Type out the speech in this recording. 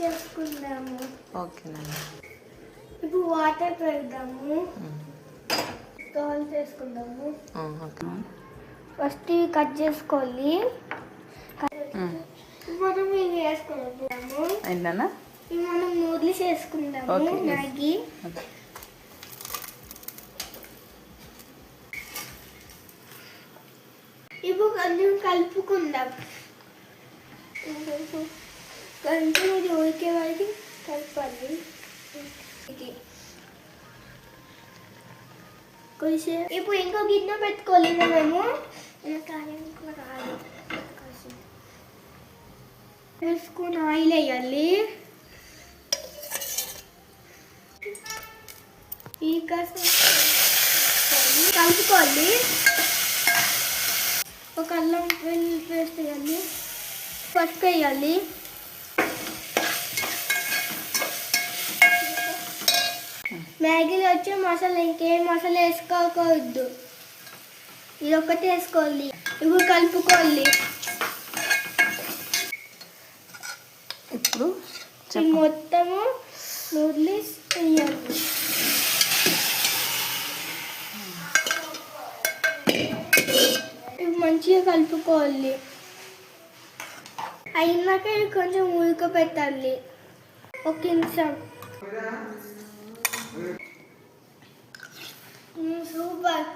చేసుకుందాము. ఓకేనండి. ఇప్పుడు వాటర్ పెడదాము. స్టోల్ చేసుకుందాము. ఫస్ట్ ఇవి కట్ చేసుకోవాలి. మనం ఇవి వేసుకుందాము. ఏంటన్నా ఇవి మనం నూడిల్స్ వేసుకుందాము. మ్యాగీ ఇప్పుడు కొంచెం కలుపుకుందాం. కొంచెం ఇది ఉడికే వరకు కలపాలి. కొంచెం ఇప్పుడు ఇంకో గిన్నె పెట్టుకోవాలి. మేము వేసుకుని ఆయిల్ వేయాలి. ఈ కాస్త కలుపుకోవాలి. ఒక అల్లం వెల్లుల్లి పేస్ట్ వేయాలి. పసుపు వేయాలి. మ్యాగీలో వచ్చే మసాలా ఇంకేం మసాలా వేసుకోకూడదు. ఇది ఒక్కటి వేసుకోవాలి. ఇప్పుడు కలుపుకోవాలి. ఇప్పుడు మొత్తము నూడిల్స్ వేయాలి. మంచిగా కలుపుకోవాలి. అయినాక కొంచెం ఉడకబెట్టాలి. ఒక నిమిషం. సూపర్.